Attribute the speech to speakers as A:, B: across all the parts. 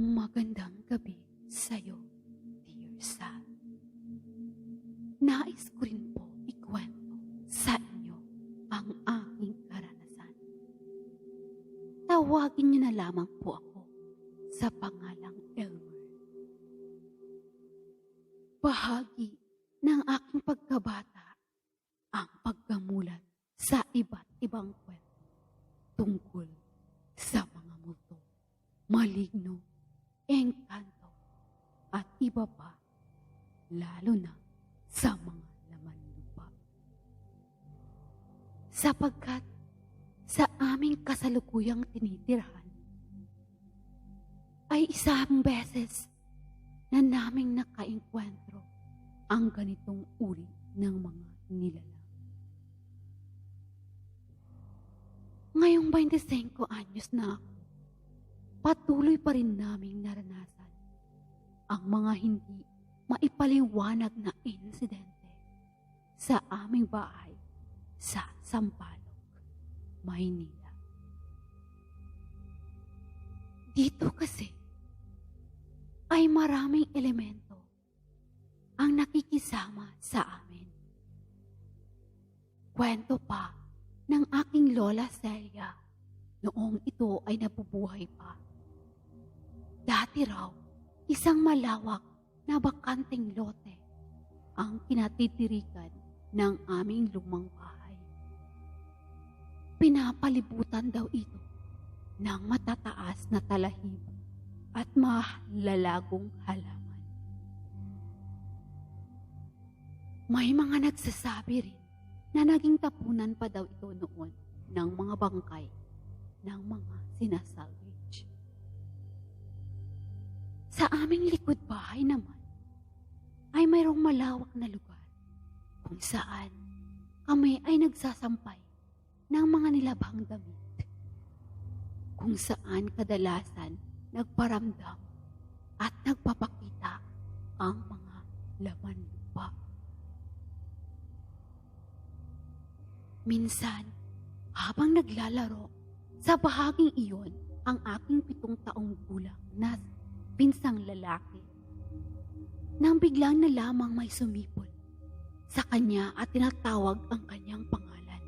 A: Magandang gabi sa'yo, dear Sal. Nais ko rin po ikwento sa inyo ang aking karanasan. Tawagin niyo na lamang po ako sa pangalang Elmer. Bahagi ng aking pagkabata ang pagkamulat sa iba't ibang kwento tungkol sa mga multo, maligno, engkanto, at iba pa, lalo na sa mga laman lupa. Sapagkat sa aming kasalukuyang tinitirhan, ay isang beses na naming nakaengkwentro ang ganitong uri ng mga nilalang. Ngayong 25 anyos na ako, patuloy pa rin naming naranasan ang mga hindi maipaliwanag na insidente sa aming bahay sa Sampaloc, Maynila. Dito kasi ay maraming elemento ang nakikisama sa amin. Kwento pa ng aking lola Celia noong ito ay nabubuhay pa. Dati raw, isang malawak na bakanteng lote ang kinatitirikan ng aming lumang bahay. Pinapalibutan daw ito ng matataas na talahibo at malalagong halaman. May mga nagsasabi rin na naging tapunan pa daw ito noon ng mga bangkay ng mga sinasalvage. Sa aming likod bahay naman ay mayroong malawak na lugar kung saan kami ay nagsasampay ng mga nilabhang damit, kung saan kadalasan nagparamdam at nagpapakita ang mga laman lupa. Minsan, habang naglalaro sa bahaging iyon ang aking 7 taong gulang na pinsang lalaki, nang biglang na lamang may sumipol sa kanya at tinatawag ang kanyang pangalan.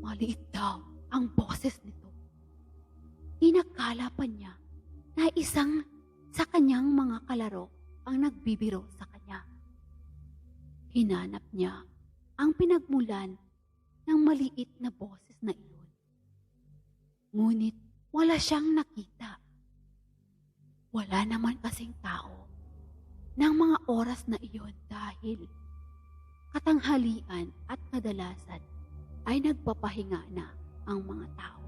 A: Maliit daw ang boses nito. Inakala pa niya na isang sa kanyang mga kalaro ang nagbibiro sa kanya. Hinanap niya ang pinagmulan ng maliit na boses na iyon. Ngunit wala siyang nakita. Wala naman kasing tao ng mga oras na iyon dahil katanghalian at kadalasan ay nagpapahinga na ang mga tao.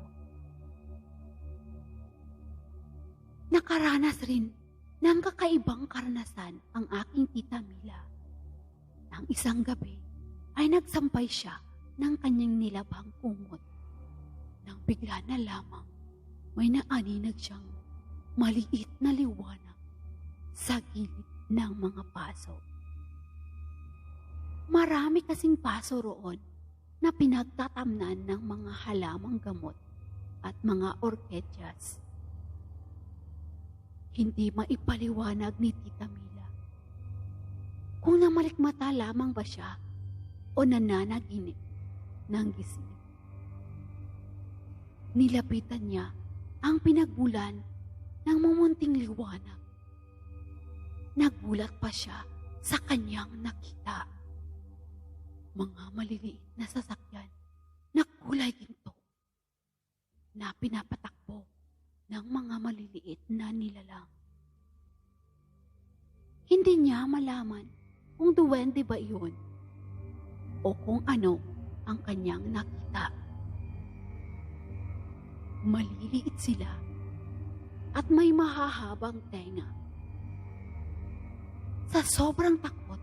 A: Nakaranas rin ng kakaibang karanasan ang aking tita Mila. Nang isang gabi ay nagsampay siya ng kanyang nilabhang kumot. Nang bigla na lamang may naaninag siyang maliit na liwanag sa gilid ng mga paso. Marami kasing paso roon na pinagtatamnan ng mga halamang gamot at mga orkedyas. Hindi maipaliwanag ni Tita Mila kung namalikmata lamang ba siya o nananaginip ng gising. Nilapitan niya ang pinagmulan ng mumunting liwanag. Nagulat pa siya sa kanyang nakita. Mga maliliit na sasakyan na kulay ginto na pinapatakbo ng mga maliliit na nilalang. Hindi niya malaman kung duwende ba iyon o kung ano ang kanyang nakita. Maliliit sila at may mahahabang tenga. Sa sobrang takot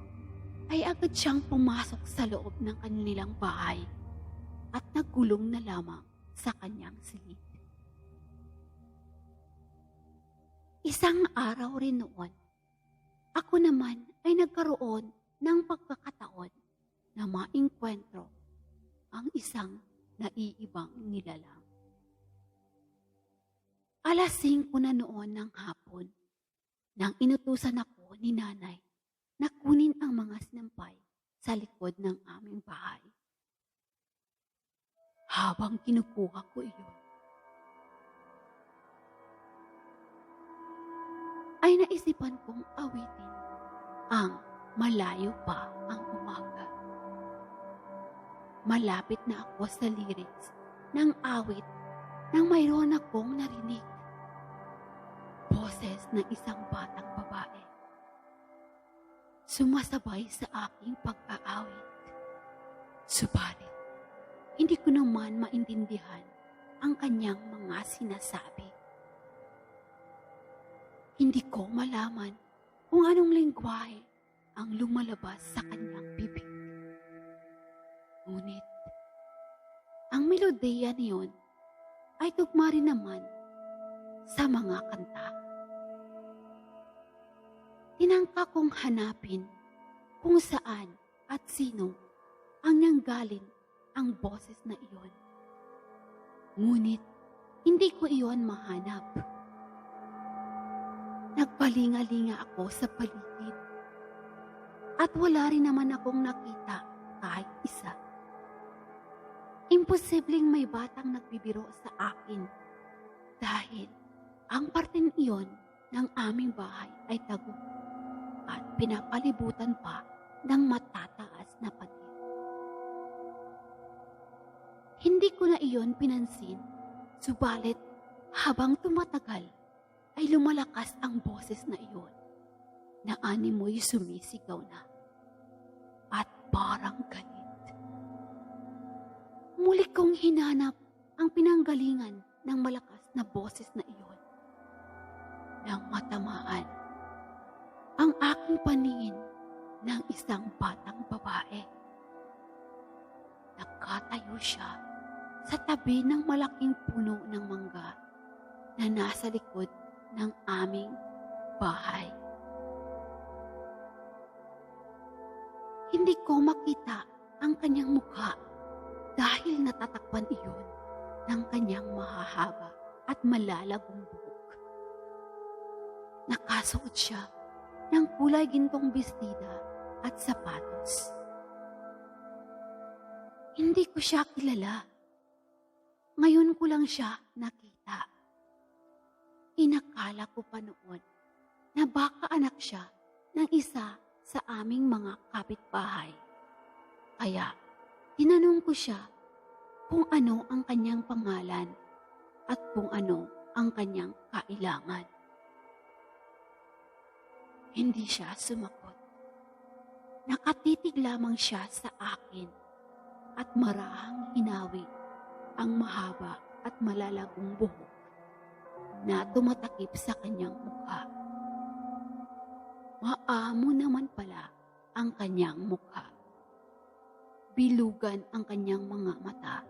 A: ay agad siyang pumasok sa loob ng kanilang bahay at nagkulong na lamang sa kanyang silid. Isang araw rin noon, ako naman ay nagkaroon ng pagkakataon na maengkwentro ang isang naiibang nilalang. 5:00 na noon ng hapon nang inutusan ako ni nanay na kunin ang mga sinampay sa likod ng aming bahay. Habang kinukuha ko iyon, ay naisipan kong awitin ang Malayo Pa ang Umaga. Malapit na ako sa lyrics ng awit nang mayroon akong narinig. Boses ng isang batang babae. Sumasabay sa aking pag-aawit. Subalit, hindi ko naman maintindihan ang kanyang mga sinasabi. Hindi ko malaman kung anong lengguwahe ang lumalabas sa kanyang bibig. Ngunit, ang melodiya niyon ay tugma rin naman sa mga kanta. Tinangka kong hanapin kung saan at sino ang nanggaling ang boses na iyon. Ngunit, hindi ko iyon mahanap. Nagpalinga-linga ako sa paligid at wala rin naman akong nakita kahit isa. Imposibleng may batang nagbibiro sa akin dahil ang parteng iyon ng aming bahay ay tago at pinapalibutan pa ng matataas na pader. Hindi ko na iyon pinansin, subalit habang tumatagal ay lumalakas ang boses na iyon na animoy sumisigaw na at parang galit. Muli kong hinanap ang pinanggalingan ng malakas na boses na iyon. Nang matamaan ang aking paningin ng isang batang babae. Nakatayo siya sa tabi ng malaking puno ng mangga na nasa likod ng aming bahay. Hindi ko makita ang kanyang mukha dahil natatakpan iyon ng kanyang mahahaba at malalagong buhok. Nakasuot siya ng kulay gintong bestida at sapatos. Hindi ko siya kilala. Ngayon ko lang siya nakita. Inakala ko pa noon na baka anak siya ng isa sa aming mga kapitbahay. Kaya, tinanong ko siya kung ano ang kanyang pangalan at kung ano ang kanyang kailangan. Hindi siya sumagot. Nakatitig lamang siya sa akin at marahang hinawi ang mahaba at malalagong buhok na tumatakip sa kanyang mukha. Maamo naman pala ang kanyang mukha. Bilugan ang kanyang mga mata.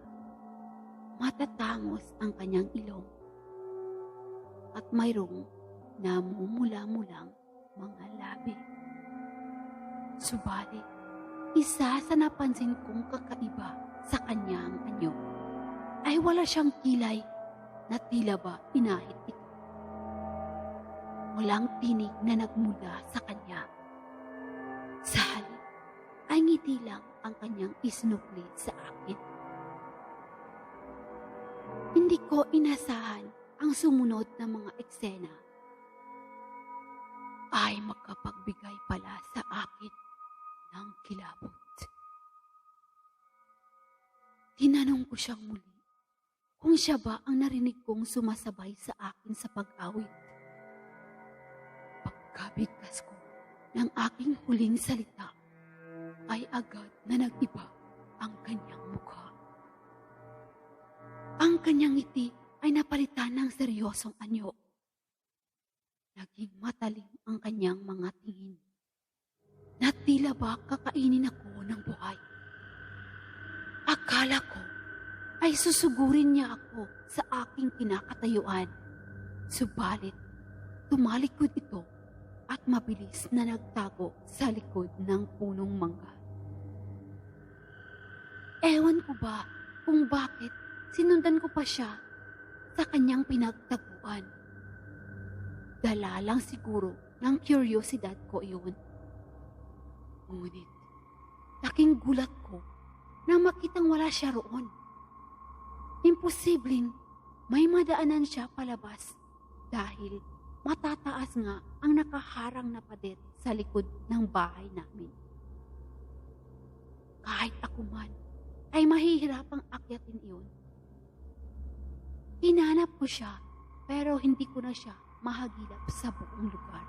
A: Matatangos ang kanyang ilong. At mayroong namumula-mulang mga labi. Subalit, isa sa napansin kong kakaiba sa kanyang anyo ay wala siyang kilay na tila ba inahit ito. Walang tinig na nagmula sa kanya. Sa halip ay ngiti lang ang kanyang isinukli sa akin. Hindi ko inasahan ang sumunod na mga eksena ay makapagbigay pala sa akin ng kilabot. Tinanong ko siyang muli kung siya ba ang narinig kong sumasabay sa akin sa pag-awit. Pagkabigkas ko ng aking huling salita, ay agad na nag-iba ang kanyang mukha. Ang kanyang ngiti ay napalitan ng seryosong anyo. Naging matalim ang kanyang mga tingin na tila ba kakainin ako ng buhay. Akala ko ay susugurin niya ako sa aking kinakatayuan. Subalit, tumalikod ito at mabilis na nagtago sa likod ng punong mangga. Ewan ko ba kung bakit sinundan ko pa siya sa kanyang pinagtaguan. Dala lang siguro ng kuryosidad ko iyon. Ngunit, laking gulat ko na makitang wala siya roon. Imposibleng may madaanan siya palabas dahil matataas nga ang nakaharang na pader sa likod ng bahay namin. Kahit ako man ay mahihirapang akyatin iyon. Hinanap ko siya pero hindi ko na siya mahagilap sa buong lugar.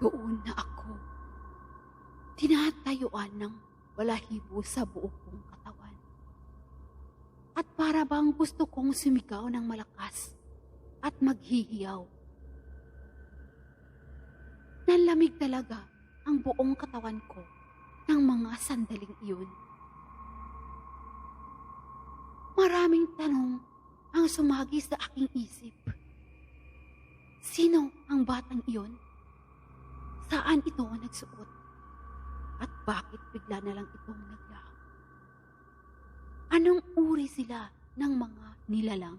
A: Doon na ako, tinatayuan ng balahibo sa buong kong katawan. At para bang gusto kong sumigaw ng malakas at maghihiyaw. Nanlamig talaga ang buong katawan ko ng mga sandaling iyon. Maraming tanong ang sumagi sa aking isip. Sino ang batang iyon? Saan ito nagsuot? At bakit bigla na lang itong naglaho? Anong uri sila ng mga nilalang?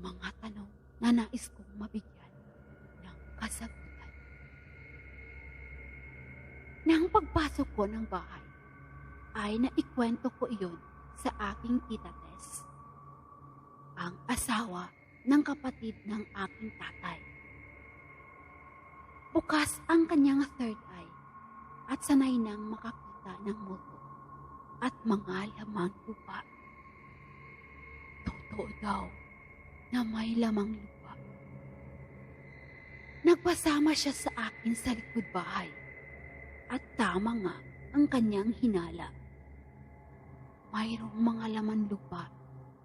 A: Mga tanong na nais kong mabigyan ng kasagutan. Nang pagpasok ko ng bahay, ay naikwento ko iyon sa aking tita Tess, ang asawa ng kapatid ng aking tatay. Bukas ang kanyang third eye at sanay nang makakita ng multo at mga lamang lupa. Totoo daw na may lamang lupa. Nagpasama siya sa akin sa likod bahay at tama nga ang kanyang hinala. Mayroong mga laman lupa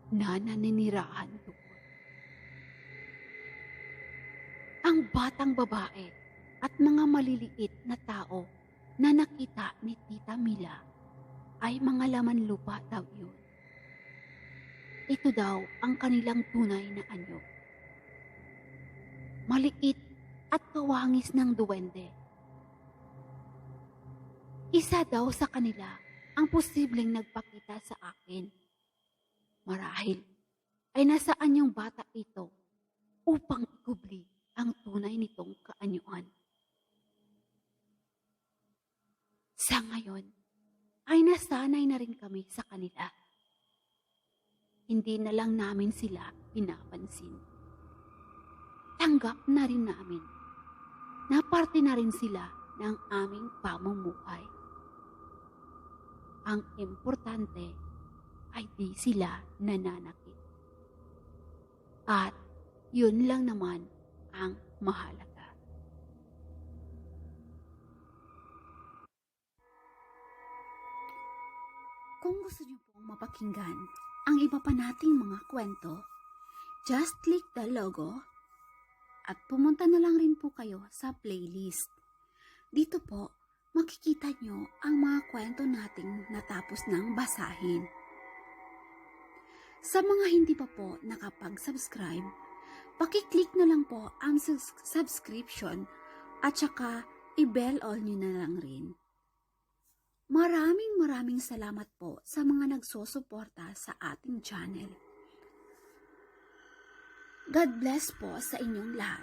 A: na naninirahan doon. Ang batang babae at mga maliliit na tao na nakita ni Tita Mila ay mga laman lupa daw yun. Ito daw ang kanilang tunay na anyo. Maliit at kawangis ng duwende. Isa daw sa kanila ang posibleng nagpakita sa akin. Marahil ay nasaan yung bata ito upang ikubli ang tunay nitong kaanyuan. Sa ngayon, ay nasanay na rin kami sa kanila. Hindi na lang namin sila pinapansin. Tanggap na rin namin na parte na rin sila ng aming pamumuhay. Ang importante ay di sila nananakit. At yun lang naman ang mahalaga. Kung gusto niyo pong mapakinggan ang iba pa nating mga kwento, just click the logo at pumunta na lang rin po kayo sa playlist. Dito po, makikita nyo ang mga kwento nating natapos ng basahin. Sa mga hindi pa po nakapag-subscribe, pakiclick na lang po ang subscription at saka i-bell all nyo na lang rin. Maraming salamat po sa mga nagsusuporta sa ating channel. God bless po sa inyong lahat.